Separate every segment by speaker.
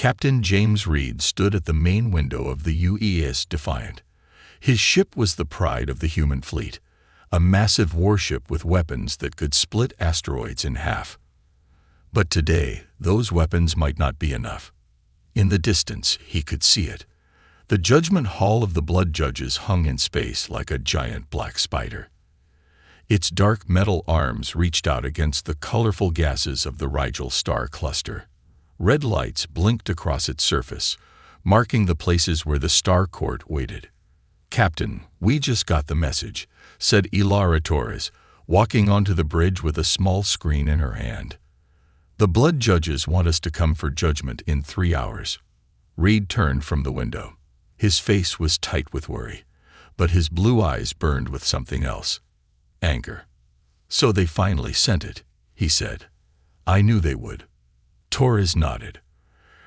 Speaker 1: Captain James Reed stood at the main window of the UES Defiant. His ship was the pride of the human fleet, a massive warship with weapons that could split asteroids in half. But today, those weapons might not be enough. In the distance, he could see it. The Judgment Hall of the Blood Judges hung in space like a giant black spider. Its dark metal arms reached out against the colorful gases of the Rigel star cluster. Red lights blinked across its surface, marking the places where the Star Court waited. "Captain, we just got the message," said Ilara Torres, walking onto the bridge with a small screen in her hand. "The Blood Judges want us to come for judgment in 3 hours." Reed turned from the window. His face was tight with worry, but his blue eyes burned with something else. Anger. "So they finally sent it," he said. "I knew they would." Torres nodded.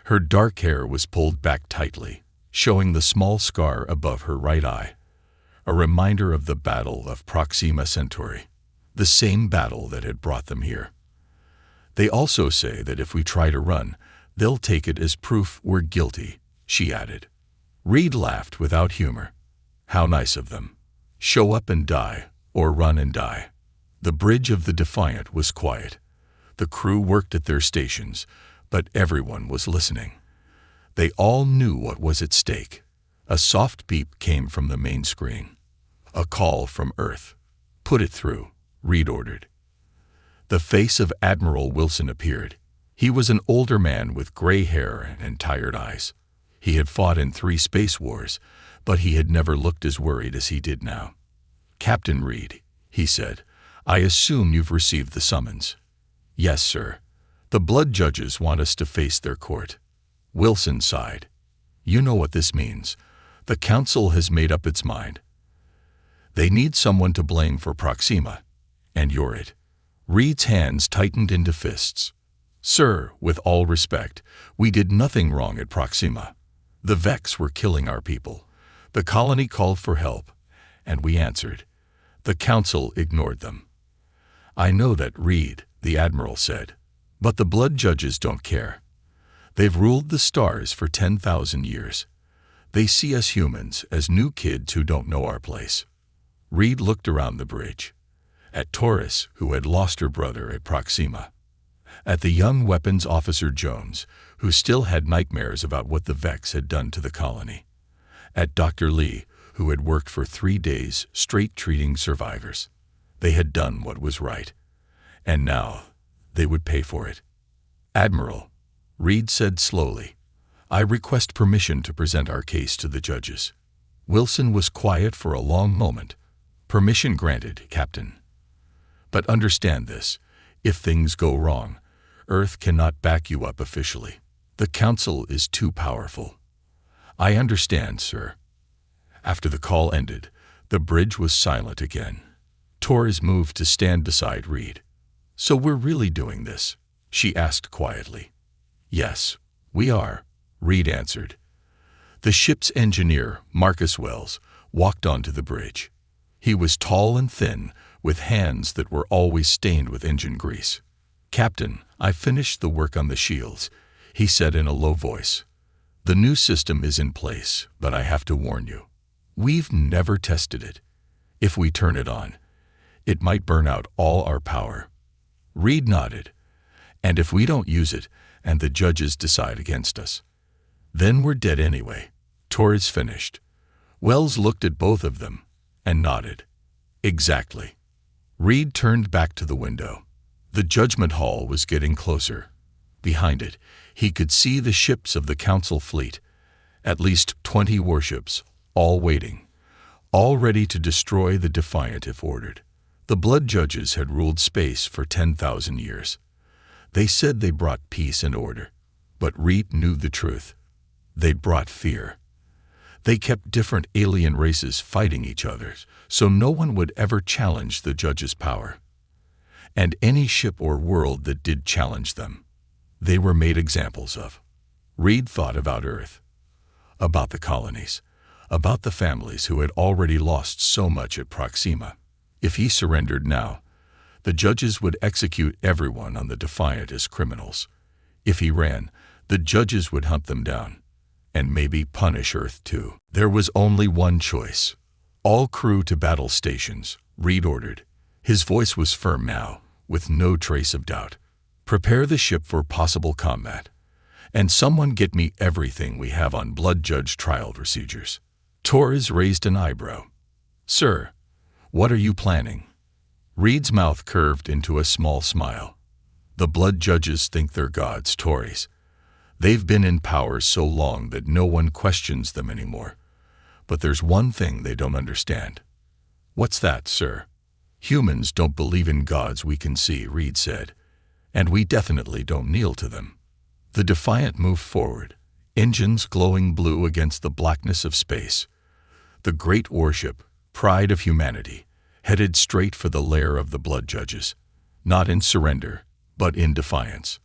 Speaker 1: Her dark hair was pulled back tightly, showing the small scar above her right eye, a reminder of the Battle of Proxima Centauri, the same battle that had brought them here. "They also say that if we try to run, they'll take it as proof we're guilty," she added. Reed laughed without humor. "How nice of them. Show up and die, or run and die." The bridge of the Defiant was quiet. The crew worked at their stations, but everyone was listening. They all knew what was at stake. A soft beep came from the main screen. "A call from Earth." "Put it through," Reed ordered. The face of Admiral Wilson appeared. He was an older man with gray hair and tired eyes. He had fought in 3 space wars, but he had never looked as worried as he did now. "Captain Reed," he said, "I assume you've received the summons." "Yes, sir. The Blood Judges want us to face their court." Wilson sighed. "You know what this means. The Council has made up its mind. They need someone to blame for Proxima, and you're it." Reed's hands tightened into fists. "Sir, with all respect, we did nothing wrong at Proxima. The Vex were killing our people. The colony called for help, and we answered. The Council ignored them." "I know that, Reed," the Admiral said, "but the Blood Judges don't care. They've ruled the stars for 10,000 years. They see us humans as new kids who don't know our place." Reed looked around the bridge. At Torres, who had lost her brother at Proxima. At the young weapons officer Jones, who still had nightmares about what the Vex had done to the colony. At Dr. Lee, who had worked for 3 days straight treating survivors. They had done what was right. And now, they would pay for it. "Admiral," Reed said slowly, "I request permission to present our case to the judges." Wilson was quiet for a long moment. "Permission granted, Captain. But understand this, if things go wrong, Earth cannot back you up officially. The Council is too powerful." "I understand, sir." After the call ended, the bridge was silent again. Torres moved to stand beside Reed. "So we're really doing this?" she asked quietly. "Yes, we are," Reed answered. The ship's engineer, Marcus Wells, walked onto the bridge. He was tall and thin, with hands that were always stained with engine grease. "Captain, I finished the work on the shields," he said in a low voice. "The new system is in place, but I have to warn you. We've never tested it. If we turn it on, it might burn out all our power." Reed nodded. "And if we don't use it, and the judges decide against us, then we're dead anyway." Torres finished. Wells looked at both of them and nodded. "Exactly." Reed turned back to the window. The Judgment Hall was getting closer. Behind it, he could see the ships of the Council fleet, at least 20 warships, all waiting, all ready to destroy the Defiant if ordered. The Blood Judges had ruled space for 10,000 years. They said they brought peace and order, but Reed knew the truth. They'd brought fear. They kept different alien races fighting each other, so no one would ever challenge the Judges' power. And any ship or world that did challenge them, they were made examples of. Reed thought about Earth, about the colonies, about the families who had already lost so much at Proxima. If he surrendered now, the judges would execute everyone on the Defiant as criminals. If he ran, The judges would hunt them down, and maybe punish Earth too. There was only one choice. All crew to battle stations, Reed ordered. His voice was firm now, with no trace of doubt. Prepare the ship for possible combat. And someone get me everything we have on Blood Judge trial procedures. Torres raised an eyebrow. Sir, what are you planning? Reed's mouth curved into a small smile. The Blood Judges think they're gods, Torres. They've been in power so long that no one questions them anymore. But there's one thing they don't understand. What's that, sir? Humans don't believe in gods we can see, Reed said. And we definitely don't kneel to them. The Defiant moved forward, engines glowing blue against the blackness of space. The great warship, pride of humanity, headed straight for the lair of the Blood Judges, not in surrender, but in defiance.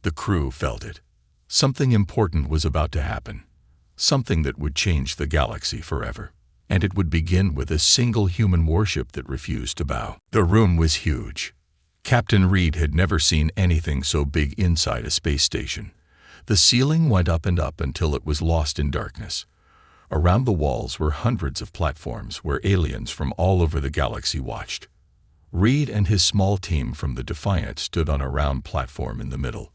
Speaker 1: The crew felt it. Something important was about to happen, something that would change the galaxy forever. And it would begin with a single human warship that refused to bow. The room was huge. Captain Reed had never seen anything so big inside a space station. The ceiling went up and up until it was lost in darkness. Around the walls were hundreds of platforms where aliens from all over the galaxy watched. Reed and his small team from the Defiant stood on a round platform in the middle.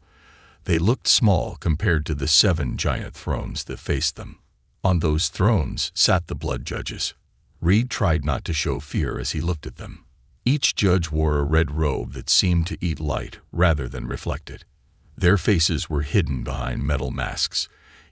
Speaker 1: They looked small compared to the 7 giant thrones that faced them. On those thrones sat the Blood Judges. Reed tried not to show fear as he looked at them. Each judge wore a red robe that seemed to eat light rather than reflect it. Their faces were hidden behind metal masks,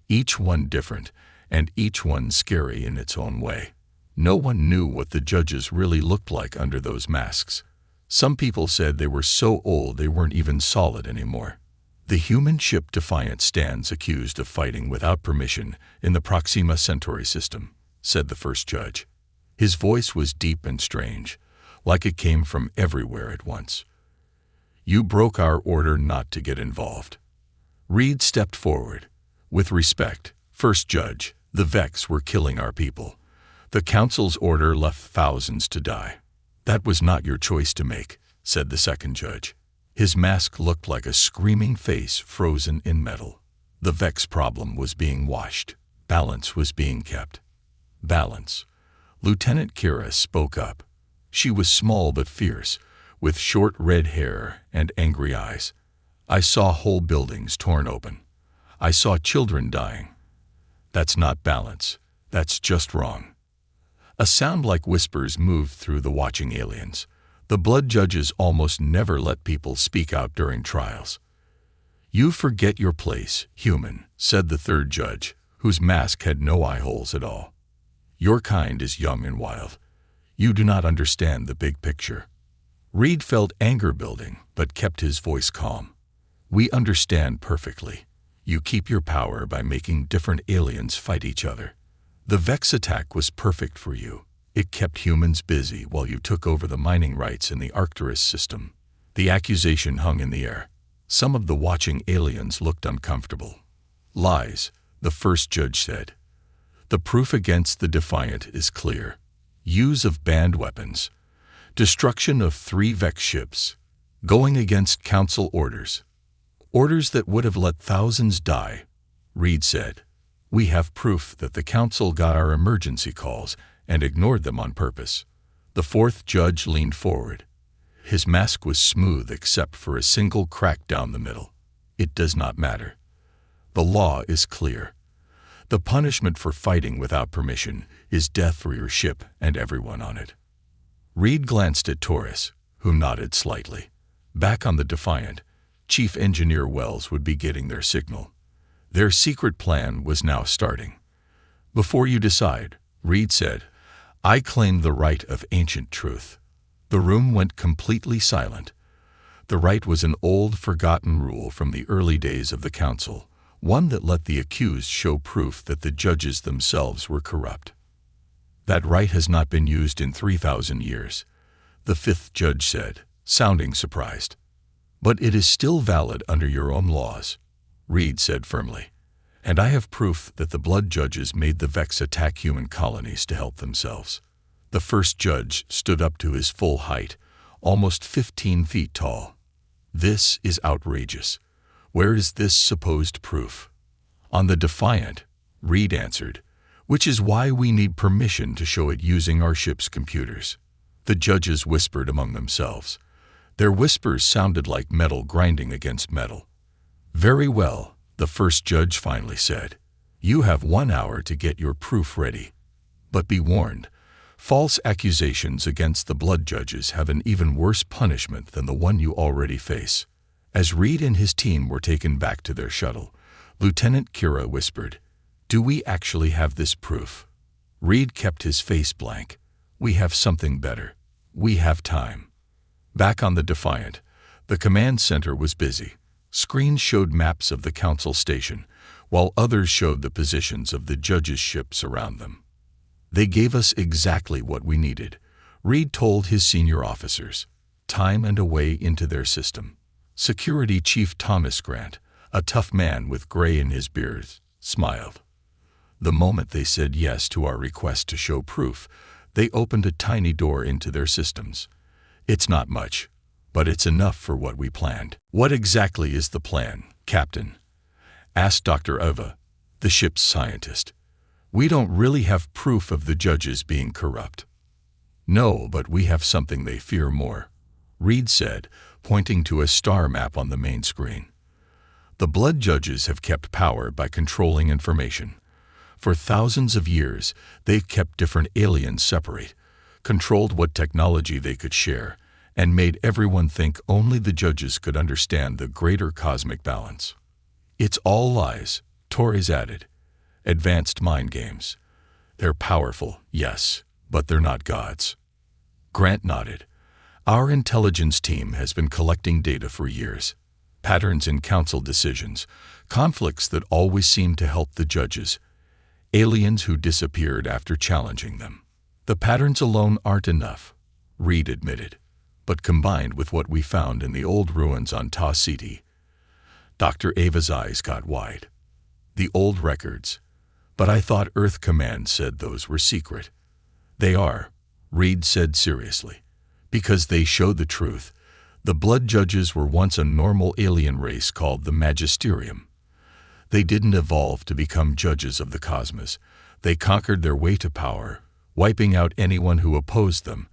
Speaker 1: each one different, and each one scary in its own way. No one knew what the judges really looked like under those masks. Some people said they were so old they weren't even solid anymore. The human ship Defiant stands accused of fighting without permission in the Proxima Centauri system, said the first judge. His voice was deep and strange, like it came from everywhere at once. You broke our order not to get involved. Reed stepped forward. With respect, first judge, the Vex were killing our people. The council's order left thousands to die. That was not your choice to make, said the second judge. His mask looked like a screaming face frozen in metal. The Vex problem was being washed. Balance was being kept. Balance. Lieutenant Kira spoke up. She was small but fierce, with short red hair and angry eyes. I saw whole buildings torn open. I saw children dying. That's not balance. That's just wrong. A sound like whispers moved through the watching aliens. The Blood Judges almost never let people speak out during trials. You forget your place, human, said the third judge, whose mask had no eye holes at all. Your kind is young and wild. You do not understand the big picture. Reed felt anger building, but kept his voice calm. We understand perfectly. You keep your power by making different aliens fight each other. The Vex attack was perfect for you. It kept humans busy while you took over the mining rights in the Arcturus system. The accusation hung in the air. Some of the watching aliens looked uncomfortable. Lies, the first judge said. The proof against the Defiant is clear. Use of banned weapons. Destruction of 3 Vex ships. Going against council orders. Orders that would have let thousands die. Reed said. We have proof that the council got our emergency calls and ignored them on purpose. The fourth judge leaned forward. His mask was smooth except for a single crack down the middle. It does not matter. The law is clear. The punishment for fighting without permission is death for your ship and everyone on it. Reed glanced at Torres, who nodded slightly. Back on the Defiant, Chief Engineer Wells would be getting their signal. Their secret plan was now starting. Before you decide, Reed said, I claim the right of ancient truth. The room went completely silent. The right was an old, forgotten rule from the early days of the council, one that let the accused show proof that the judges themselves were corrupt. That right has not been used in 3,000 years, the fifth judge said, sounding surprised. But it is still valid under your own laws, Reed said firmly. And I have proof that the Blood Judges made the Vex attack human colonies to help themselves. The first judge stood up to his full height, almost 15 feet tall. This is outrageous. Where is this supposed proof? On the Defiant, Reed answered, which is why we need permission to show it using our ship's computers. The judges whispered among themselves. Their whispers sounded like metal grinding against metal. Very well, the first judge finally said. You have 1 hour to get your proof ready. But be warned, false accusations against the blood judges have an even worse punishment than the one you already face. As Reed and his team were taken back to their shuttle, Lieutenant Kira whispered, Do we actually have this proof? Reed kept his face blank. We have something better. We have time. Back on the Defiant, the command center was busy. Screens showed maps of the Council station, while others showed the positions of the judges' ships around them. They gave us exactly what we needed, Reed told his senior officers. Time and a way into their system. Security Chief Thomas Grant, a tough man with gray in his beard, smiled. The moment they said yes to our request to show proof, they opened a tiny door into their systems. It's not much, but it's enough for what we planned. What exactly is the plan, Captain? Asked Dr. Eva, the ship's scientist. We don't really have proof of the judges being corrupt. No, but we have something they fear more, Reed said, pointing to a star map on the main screen. The blood judges have kept power by controlling information. For thousands of years, they've kept different aliens separate, controlled what technology they could share, and made everyone think only the judges could understand the greater cosmic balance. It's all lies, Torres added. Advanced mind games. They're powerful, yes, but they're not gods. Grant nodded. Our intelligence team has been collecting data for years. Patterns in council decisions, conflicts that always seem to help the judges, aliens who disappeared after challenging them. The patterns alone aren't enough, Reed admitted, but combined with what we found in the old ruins on Ta City. Dr. Ava's eyes got wide. The old records. But I thought Earth Command said those were secret. They are, Reed said seriously, because they show the truth. The blood judges were once a normal alien race called the Magisterium. They didn't evolve to become judges of the cosmos. They conquered their way to power, wiping out anyone who opposed them,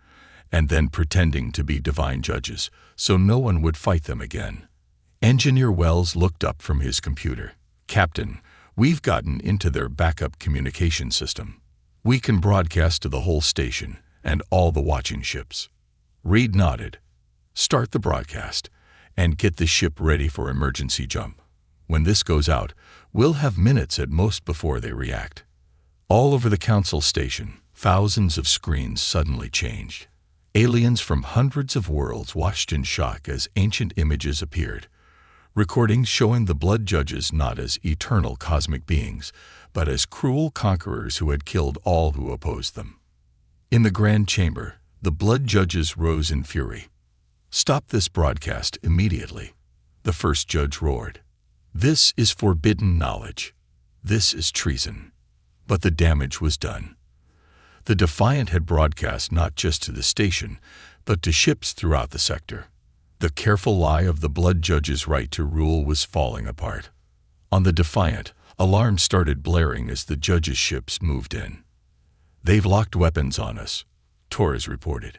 Speaker 1: and then pretending to be divine judges, so no one would fight them again. Engineer Wells looked up from his computer. Captain, we've gotten into their backup communication system. We can broadcast to the whole station and all the watching ships. Reed nodded. Start the broadcast and get the ship ready for emergency jump. When this goes out, we'll have minutes at most before they react. All over the council station, thousands of screens suddenly changed. Aliens from hundreds of worlds watched in shock as ancient images appeared. Recordings showing the blood judges not as eternal cosmic beings, but as cruel conquerors who had killed all who opposed them. In the Grand Chamber, the blood judges rose in fury. Stop this broadcast immediately, the first judge roared. This is forbidden knowledge. This is treason. But the damage was done. The Defiant had broadcast not just to the station, but to ships throughout the sector. The careful lie of the blood judge's right to rule was falling apart. On the Defiant, alarms started blaring as the judge's ships moved in. They've locked weapons on us, Torres reported.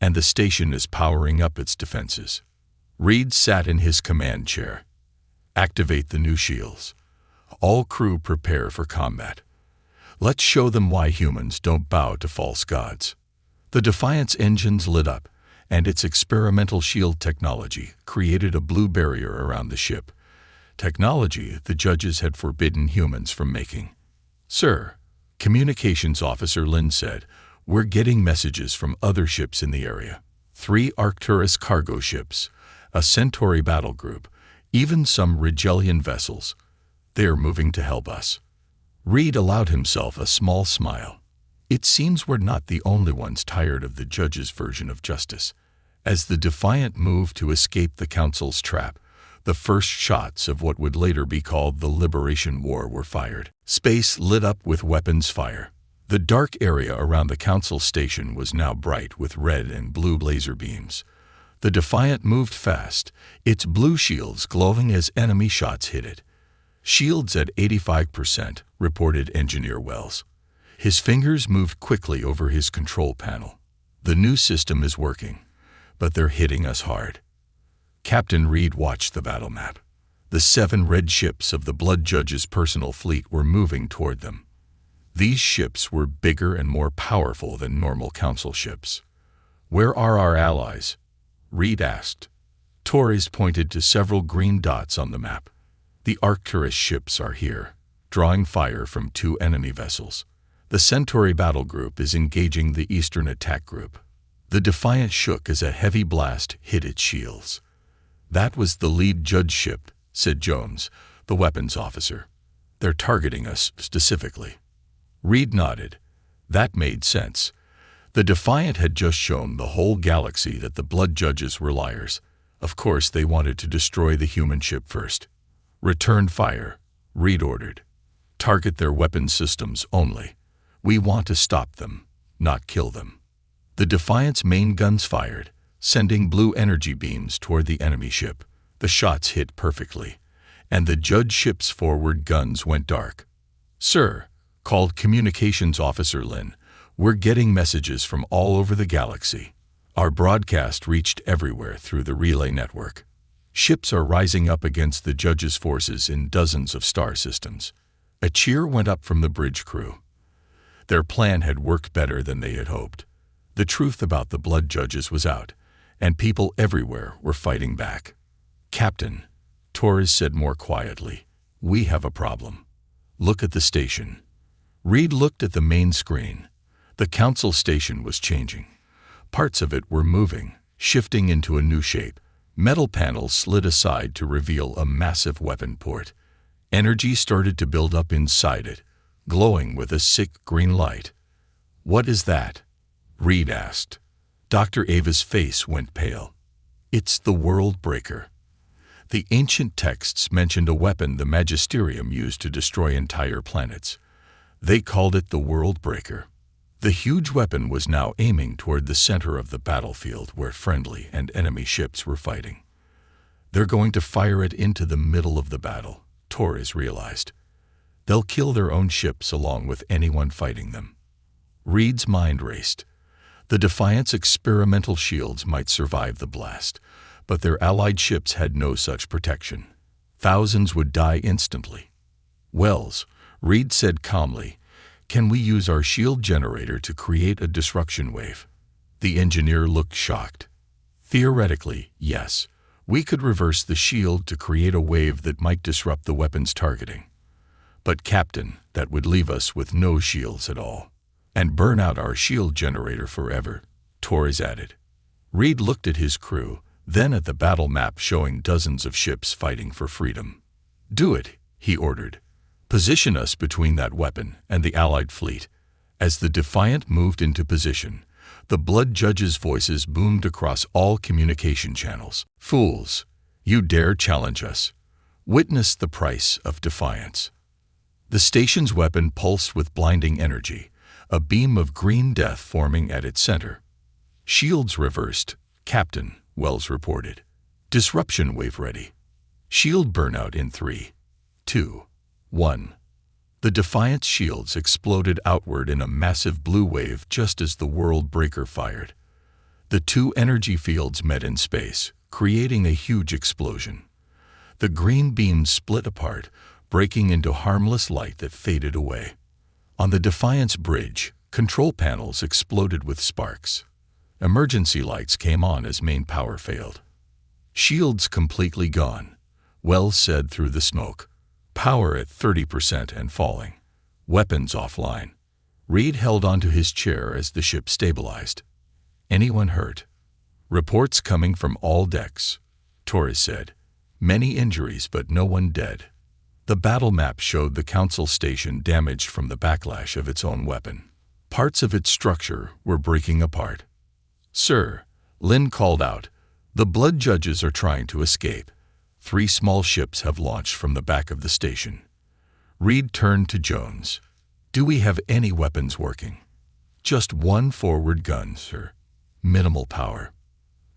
Speaker 1: And the station is powering up its defenses. Reed sat in his command chair. Activate the new shields. All crew prepare for combat. Let's show them why humans don't bow to false gods. The Defiant's engines lit up, and its experimental shield technology created a blue barrier around the ship. Technology the judges had forbidden humans from making. Sir, Communications Officer Lynn said, we're getting messages from other ships in the area. 3 Arcturus cargo ships, a Centauri battle group, even some Rigelian vessels. They're moving to help us. Reed allowed himself a small smile. It seems we're not the only ones tired of the judge's version of justice. As the Defiant moved to escape the Council's trap, the first shots of what would later be called the Liberation War were fired. Space lit up with weapons fire. The dark area around the Council station was now bright with red and blue laser beams. The Defiant moved fast, its blue shields glowing as enemy shots hit it. "Shields at 85%, reported Engineer Wells. His fingers moved quickly over his control panel. "The new system is working, but they're hitting us hard." Captain Reed watched the battle map. The 7 red ships of the Blood Judge's personal fleet were moving toward them. These ships were bigger and more powerful than normal Council ships. "Where are our allies?" Reed asked. Torres pointed to several green dots on the map. "The Arcturus ships are here, drawing fire from 2 enemy vessels. The Centauri battle group is engaging the Eastern attack group." The Defiant shook as a heavy blast hit its shields. "That was the lead Judge ship," said Jones, the weapons officer. "They're targeting us specifically." Reed nodded. That made sense. The Defiant had just shown the whole galaxy that the Blood Judges were liars. Of course, they wanted to destroy the human ship first. "Return fire," Reed ordered. "Target their weapon systems only. We want to stop them, not kill them." The Defiant's main guns fired, sending blue energy beams toward the enemy ship. The shots hit perfectly, and the Judge ship's forward guns went dark. "Sir," called Communications Officer Lin, "we're getting messages from all over the galaxy." Our broadcast reached everywhere through the relay network. Ships are rising up against the Judge's forces in dozens of star systems. A cheer went up from the bridge crew. Their plan had worked better than they had hoped. The truth about the Blood Judges was out, and people everywhere were fighting back. "Captain," Torres said more quietly, "we have a problem. Look at the station." Reed looked at the main screen. The Council station was changing. Parts of it were moving, shifting into a new shape. Metal panels slid aside to reveal a massive weapon port. Energy started to build up inside it, glowing with a sick green light. "What is that?" Reed asked. Dr. Ava's face went pale. "It's the World Breaker." The ancient texts mentioned a weapon the Magisterium used to destroy entire planets. They called it the World Breaker. The huge weapon was now aiming toward the center of the battlefield where friendly and enemy ships were fighting. "They're going to fire it into the middle of the battle," Torres realized. "They'll kill their own ships along with anyone fighting them." Reed's mind raced. The Defiant's experimental shields might survive the blast, but their allied ships had no such protection. Thousands would die instantly. "Wells," Reed said calmly, "can we use our shield generator to create a disruption wave?" The engineer looked shocked. "Theoretically, yes. We could reverse the shield to create a wave that might disrupt the weapon's targeting. But Captain, that would leave us with no shields at all. And burn out our shield generator forever," Torres added. Reed looked at his crew, then at the battle map showing dozens of ships fighting for freedom. "Do it," he ordered. "Position us between that weapon and the Allied fleet." As the Defiant moved into position, the Blood Judge's voices boomed across all communication channels. "Fools, you dare challenge us. Witness the price of defiance." The station's weapon pulsed with blinding energy, a beam of green death forming at its center. "Shields reversed, Captain," Wells reported. "Disruption wave ready. Shield burnout in 3, 2, 1. The Defiant's shields exploded outward in a massive blue wave just as the World Breaker fired. The 2 energy fields met in space, creating a huge explosion. The green beams split apart, breaking into harmless light that faded away. On the Defiant's bridge, control panels exploded with sparks. Emergency lights came on as main power failed. "Shields completely gone," Wells said through the smoke. "Power at 30% and falling. Weapons offline." Reed held onto his chair as the ship stabilized. "Anyone hurt?" "Reports coming from all decks," Torres said. "Many injuries but no one dead." The battle map showed the Council station damaged from the backlash of its own weapon. Parts of its structure were breaking apart. "Sir," Lin called out, "the Blood Judges are trying to escape. 3 small ships have launched from the back of the station." Reed turned to Jones. "Do we have any weapons working?" "Just 1 forward gun, sir. Minimal power."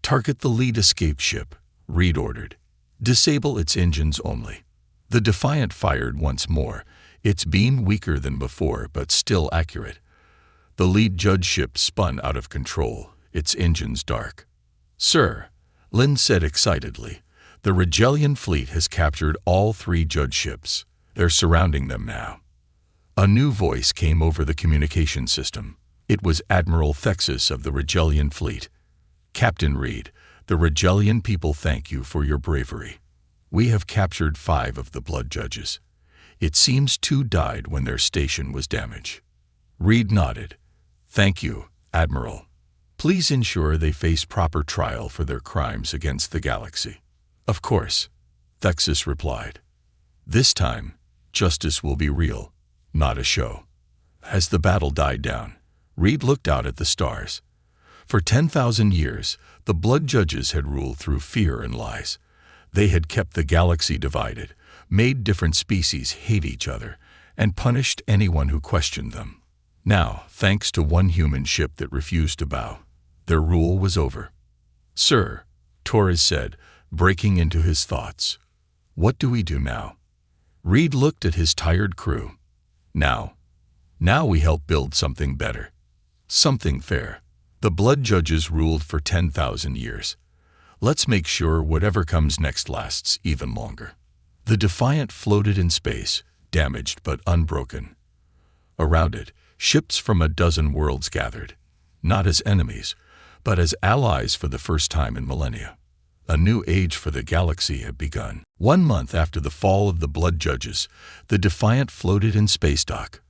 Speaker 1: Target the lead escape ship, Reed ordered. Disable its engines only. The Defiant fired once more, its beam weaker than before but still accurate. The lead judge ship spun out of control, its engines dark. "Sir," Lynn said excitedly, "the Regellian fleet has captured all 3 judge ships. They're surrounding them now." A new voice came over the communication system. It was Admiral Thexus of the Regellian fleet. "Captain Reed, the Regellian people thank you for your bravery. We have captured 5 of the blood judges. It seems 2 died when their station was damaged." Reed nodded. "Thank you, Admiral. Please ensure they face proper trial for their crimes against the galaxy." "Of course," Thexus replied. "This time, justice will be real, not a show." As the battle died down, Reed looked out at the stars. For 10,000 years, the blood judges had ruled through fear and lies. They had kept the galaxy divided, made different species hate each other, and punished anyone who questioned them. Now, thanks to one human ship that refused to bow, their rule was over. "Sir," Torres said, breaking into his thoughts, "what do we do now?" Reed looked at his tired crew. Now we help build something better. Something fair. The blood judges ruled for 10,000 years. Let's make sure whatever comes next lasts even longer." The Defiant floated in space, damaged but unbroken. Around it, ships from a dozen worlds gathered, not as enemies, but as allies for the first time in millennia. A new age for the galaxy had begun. 1 month after the fall of the blood judges, the Defiant floated in space dock.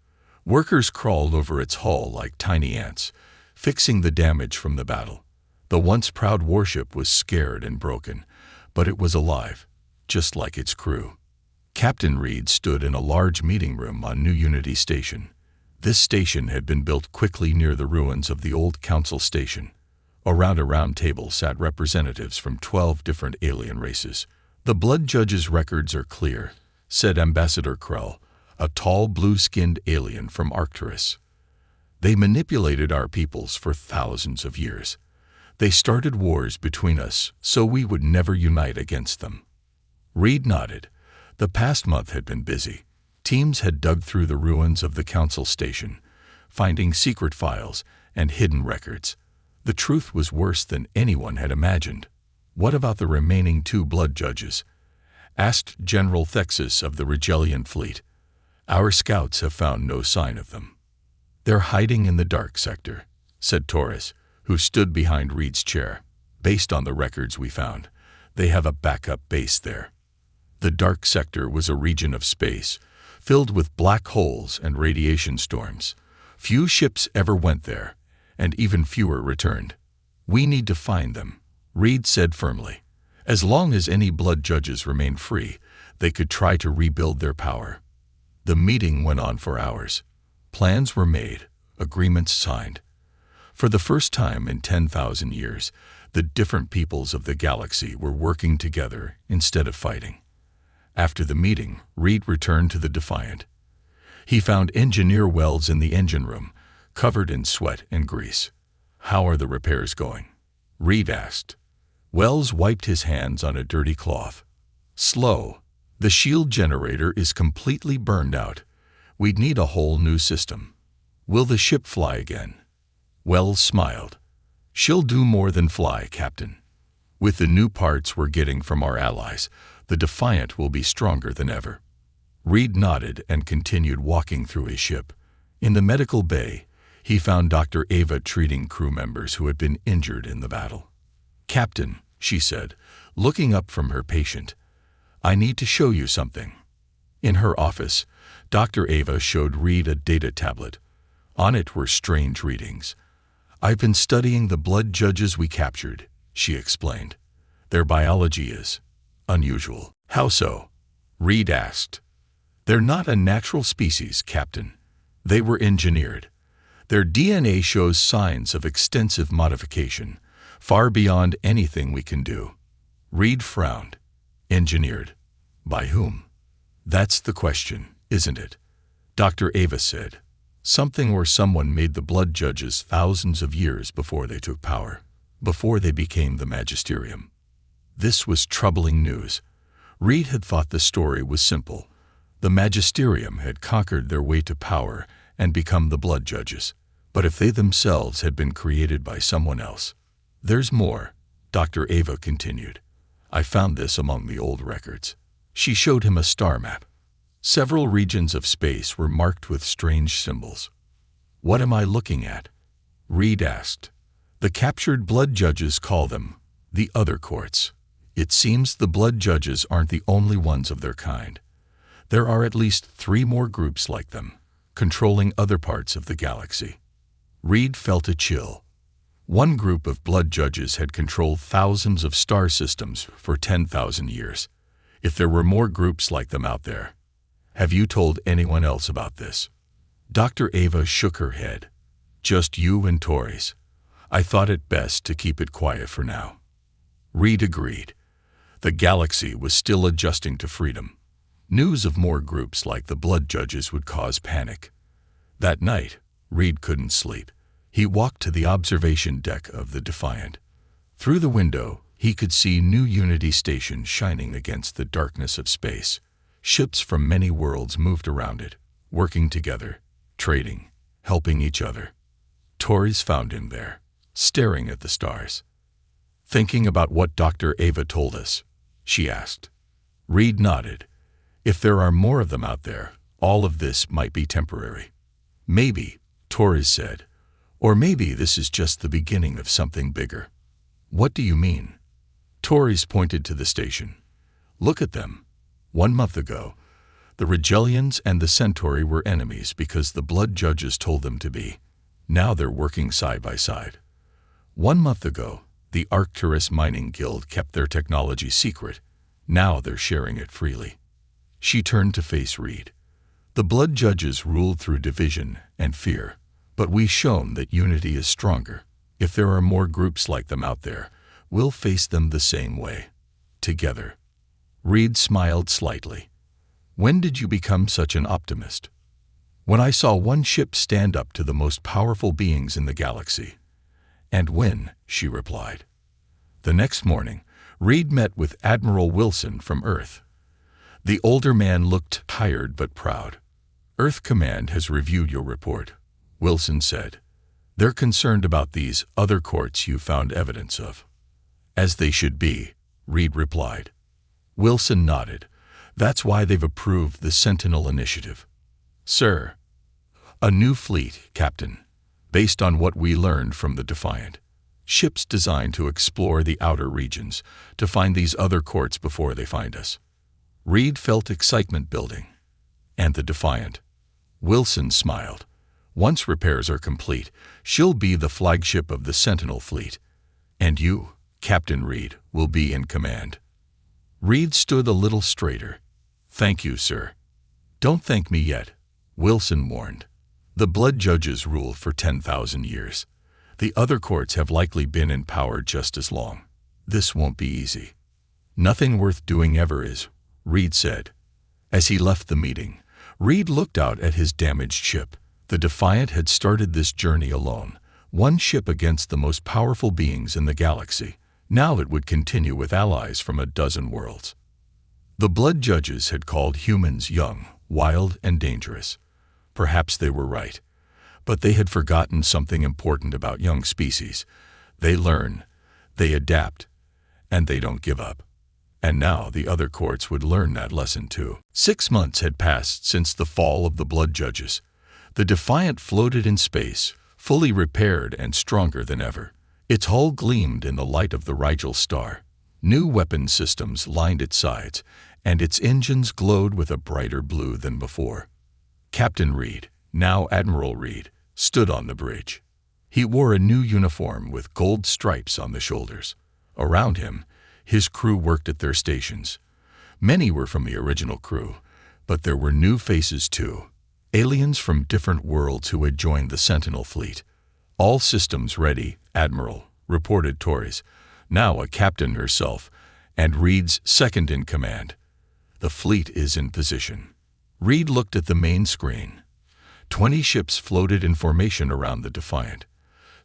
Speaker 1: Workers crawled over its hull like tiny ants, fixing the damage from the battle. The once proud warship was scared and broken, but it was alive, just like its crew. Captain Reed stood in a large meeting room on New Unity Station. This station had been built quickly near the ruins of the old Council Station. Around a round table sat representatives from 12 different alien races. "The blood judges' records are clear," said Ambassador Krell, a tall blue-skinned alien from Arcturus. "They manipulated our peoples for thousands of years. They started wars between us so we would never unite against them." Reed nodded. The past month had been busy. Teams had dug through the ruins of the Council Station, finding secret files and hidden records. The truth was worse than anyone had imagined. "What about the remaining 2 blood judges?" asked General Thexus of the Regellian fleet. "Our scouts have found no sign of them." "They're hiding in the dark sector," said Torres, who stood behind Reed's chair. "Based on the records we found, they have a backup base there." The dark sector was a region of space, filled with black holes and radiation storms. Few ships ever went there, and even fewer returned. "We need to find them," Reed said firmly. "As long as any blood judges remain free, they could try to rebuild their power." The meeting went on for hours. Plans were made, agreements signed. For the first time in 10,000 years, the different peoples of the galaxy were working together instead of fighting. After the meeting, Reed returned to the Defiant. He found Engineer Wells in the engine room, covered in sweat and grease. "How are the repairs going?" Reed asked. Wells wiped his hands on a dirty cloth. "Slow. The shield generator is completely burned out. We'd need a whole new system." "Will the ship fly again?" Wells smiled. "She'll do more than fly, Captain. With the new parts we're getting from our allies, the Defiant will be stronger than ever." Reed nodded and continued walking through his ship. In the medical bay, he found Dr. Ava treating crew members who had been injured in the battle. "Captain," she said, looking up from her patient, "I need to show you something." In her office, Dr. Ava showed Reed a data tablet. On it were strange readings. "I've been studying the blood judges we captured," she explained. "Their biology is unusual." "How so?" Reed asked. "They're not a natural species, Captain. They were engineered. Their DNA shows signs of extensive modification, far beyond anything we can do." Reed frowned. "Engineered? By whom?" "That's the question, isn't it?" Dr. Ava said. "Something or someone made the blood judges thousands of years before they took power. before they became the Magisterium. This was troubling news. Reed had thought the story was simple. The Magisterium had conquered their way to power and become the blood judges. But if they themselves had been created by someone else? There's more, Dr. Ava continued. I found this among the old records. She showed him a star map. Several regions of space were marked with strange symbols. What am I looking at? Reed asked. The captured blood judges call them the other courts. It seems the blood judges aren't the only ones of their kind. There are at least 3 more groups like them, controlling other parts of the galaxy. Reed felt a chill. One group of blood judges had controlled thousands of star systems for 10,000 years. If there were more groups like them out there. Have you told anyone else about this? Dr. Ava shook her head. Just you and Torres. I thought it best to keep it quiet for now. Reed agreed. The galaxy was still adjusting to freedom. News of more groups like the blood judges would cause panic. That night, Reed couldn't sleep. He walked to the observation deck of the Defiant. Through the window, he could see New Unity Station shining against the darkness of space. Ships from many worlds moved around it, working together, trading, helping each other. Torres found him there, staring at the stars. Thinking about what Dr. Ava told us, she asked. Reed nodded. If there are more of them out there, all of this might be temporary. Maybe, Torres said. Or maybe this is just the beginning of something bigger. What do you mean? Torres pointed to the station. Look at them. 1 month ago, the Regellians and the Centauri were enemies because the blood judges told them to be. Now they're working side by side. 1 month ago, the Arcturus Mining Guild kept their technology secret. Now they're sharing it freely. She turned to face Reed. The blood judges ruled through division and fear, but we've shown that unity is stronger. If there are more groups like them out there, we'll face them the same way. Together. Reed smiled slightly. When did you become such an optimist? When I saw one ship stand up to the most powerful beings in the galaxy. And when, she replied. The next morning, Reed met with Admiral Wilson from Earth. The older man looked tired but proud. Earth Command has reviewed your report, Wilson said. They're concerned about these other courts you found evidence of. As they should be, Reed replied. Wilson nodded. That's why they've approved the Sentinel Initiative. Sir. A new fleet, Captain, based on what we learned from the Defiant. Ships designed to explore the outer regions, to find these other courts before they find us. Reed felt excitement building. And the Defiant. Wilson smiled. Once repairs are complete, she'll be the flagship of the Sentinel fleet. And you, Captain Reed, will be in command. Reed stood a little straighter. Thank you, sir. Don't thank me yet, Wilson warned. The blood judges ruled for 10,000 years. The other courts have likely been in power just as long. This won't be easy. Nothing worth doing ever is, Reed said. As he left the meeting, Reed looked out at his damaged ship. The Defiant had started this journey alone, one ship against the most powerful beings in the galaxy. Now it would continue with allies from a dozen worlds. The blood judges had called humans young, wild, and dangerous. Perhaps they were right. But they had forgotten something important about young species. They learn, they adapt, and they don't give up. And now the other courts would learn that lesson too. 6 months had passed since the fall of the blood judges. The Defiant floated in space, fully repaired and stronger than ever. Its hull gleamed in the light of the Rigel star. New weapon systems lined its sides, and its engines glowed with a brighter blue than before. Captain Reed, now Admiral Reed, stood on the bridge. He wore a new uniform with gold stripes on the shoulders. Around him, his crew worked at their stations. Many were from the original crew, but there were new faces too. Aliens from different worlds who had joined the Sentinel fleet. All systems ready, Admiral, reported Torres, now a captain herself, and Reed's second in command. The fleet is in position. Reed looked at the main screen. 20 ships floated in formation around the Defiant.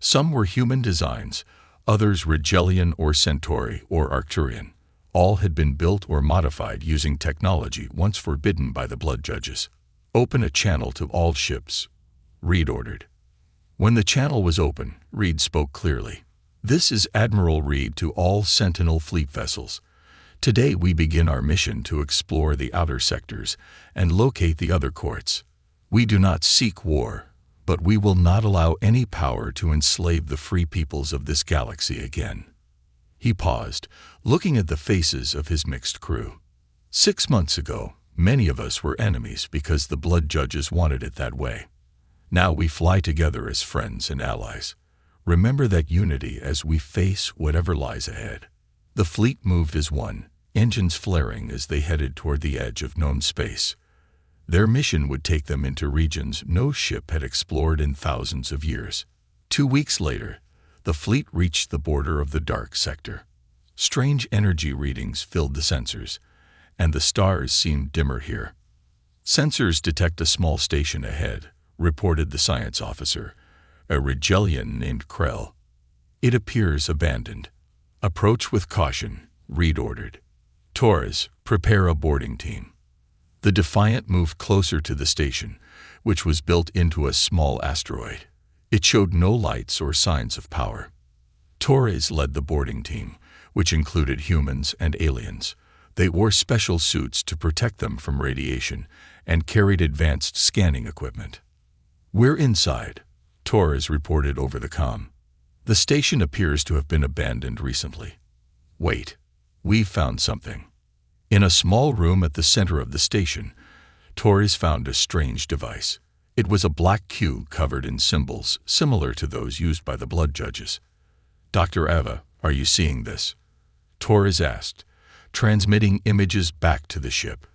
Speaker 1: Some were human designs, others Rigelian or Centauri or Arcturian. All had been built or modified using technology once forbidden by the Blood Judges. "Open a channel to all ships," Reed ordered. When the channel was open, Reed spoke clearly. "This is Admiral Reed to all Sentinel Fleet vessels. Today we begin our mission to explore the outer sectors and locate the other courts. We do not seek war, but we will not allow any power to enslave the free peoples of this galaxy again." He paused, looking at the faces of his mixed crew. 6 months ago, many of us were enemies because the Blood Judges wanted it that way. Now we fly together as friends and allies. Remember that unity as we face whatever lies ahead. The fleet moved as one, engines flaring as they headed toward the edge of known space. Their mission would take them into regions no ship had explored in thousands of years. 2 weeks later, the fleet reached the border of the dark sector. Strange energy readings filled the sensors, and the stars seemed dimmer here. "Sensors detect a small station ahead," reported the science officer, a Rigelian named Krell. "It appears abandoned. Approach with caution," Reed ordered. "Torres, prepare a boarding team." The Defiant moved closer to the station, which was built into a small asteroid. It showed no lights or signs of power. Torres led the boarding team, which included humans and aliens. They wore special suits to protect them from radiation and carried advanced scanning equipment. "We're inside," Torres reported over the comm. "The station appears to have been abandoned recently." "Wait, we've found something." In a small room at the center of the station, Torres found a strange device. It was a black cube covered in symbols similar to those used by the Blood Judges. "Dr. Ava, are you seeing this?" Torres asked, transmitting images back to the ship.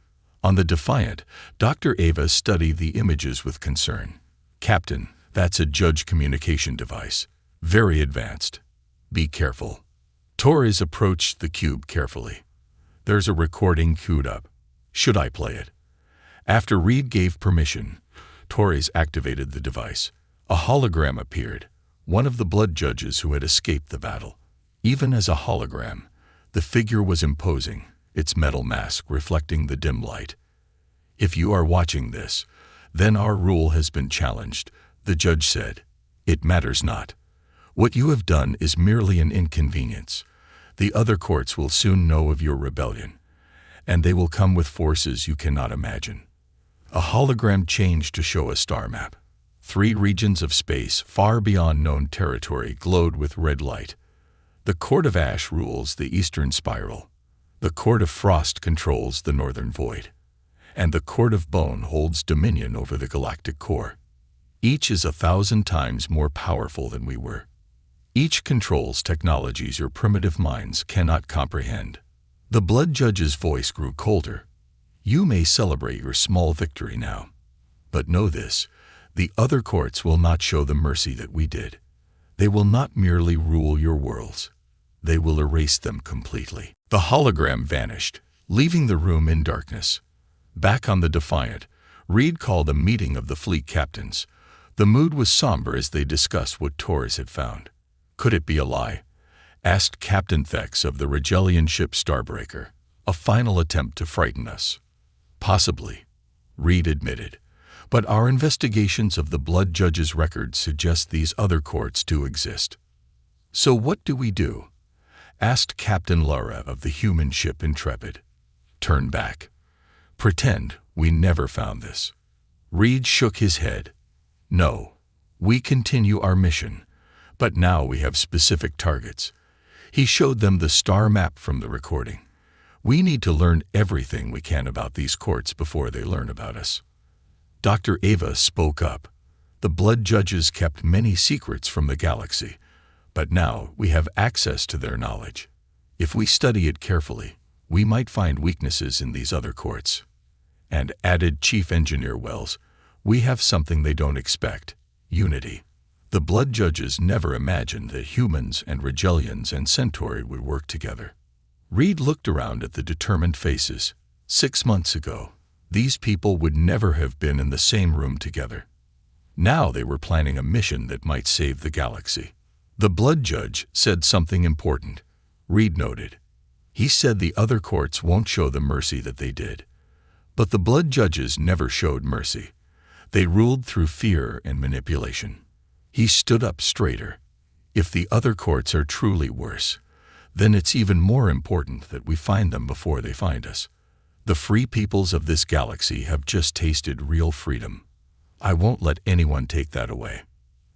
Speaker 1: On the Defiant, Dr. Ava studied the images with concern. "Captain, that's a judge communication device. Very advanced. Be careful." Torres approached the cube carefully. "There's a recording queued up. Should I play it?" After Reed gave permission, Torres activated the device. A hologram appeared, one of the Blood Judges who had escaped the battle. Even as a hologram, the figure was imposing, its metal mask reflecting the dim light. "If you are watching this, then our rule has been challenged," the judge said. "It matters not. What you have done is merely an inconvenience. The other courts will soon know of your rebellion, and they will come with forces you cannot imagine." A hologram changed to show a star map. 3 regions of space far beyond known territory glowed with red light. The Court of Ash rules the eastern spiral. The Court of Frost controls the northern void. And the Court of Bone holds dominion over the galactic core. Each is 1,000 times more powerful than we were. Each controls technologies your primitive minds cannot comprehend. The Blood Judge's voice grew colder. "You may celebrate your small victory now. But know this, the other courts will not show the mercy that we did. They will not merely rule your worlds. They will erase them completely." The hologram vanished, leaving the room in darkness. Back on the Defiant, Reed called a meeting of the fleet captains. The mood was somber as they discussed what Torres had found. "Could it be a lie?" asked Captain Thex of the Rigelian ship Starbreaker. "A final attempt to frighten us?" "Possibly," Reed admitted. "But our investigations of the Blood Judge's records suggest these other courts do exist." "So what do we do?" asked Captain Lara of the human ship Intrepid. "Turn back. Pretend we never found this." Reed shook his head. "No, we continue our mission, but now we have specific targets." He showed them the star map from the recording. "We need to learn everything we can about these courts before they learn about us." Dr. Ava spoke up. "The Blood Judges kept many secrets from the galaxy, but now we have access to their knowledge. If we study it carefully, we might find weaknesses in these other courts." And added Chief Engineer Wells, "We have something they don't expect: unity. The Blood Judges never imagined that humans and Rigelians and Centauri would work together." Reed looked around at the determined faces. 6 months ago, these people would never have been in the same room together. Now they were planning a mission that might save the galaxy. The blood judge said something important. Reed noted. He said the other courts won't show the mercy that they did. But the blood judges never showed mercy. They ruled through fear and manipulation. He stood up straighter. If the other courts are truly worse, then it's even more important that we find them before they find us. The free peoples of this galaxy have just tasted real freedom. I won't let anyone take that away.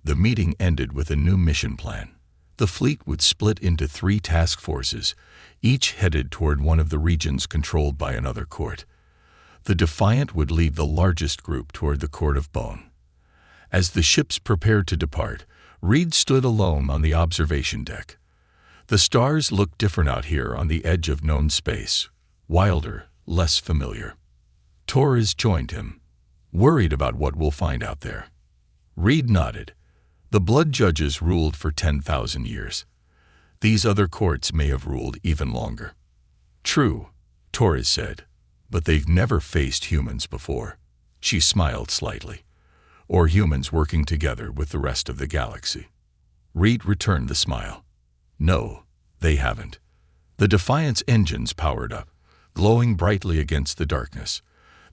Speaker 1: The meeting ended with a new mission plan. The fleet would split into 3 task forces, each headed toward one of the regions controlled by another court. The Defiant would lead the largest group toward the Court of Bone. As the ships prepared to depart, Reed stood alone on the observation deck. The stars looked different out here on the edge of known space, wilder, less familiar. Torres joined him, worried about what we'll find out there. Reed nodded. The blood judges ruled for 10,000 years. These other courts may have ruled even longer. True, Torres said, but they've never faced humans before. She smiled slightly. Or humans working together with the rest of the galaxy. Reed returned the smile. No, they haven't. The Defiant's engines powered up, glowing brightly against the darkness.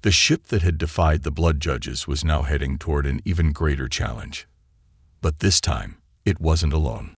Speaker 1: The ship that had defied the blood judges was now heading toward an even greater challenge. But this time, it wasn't alone.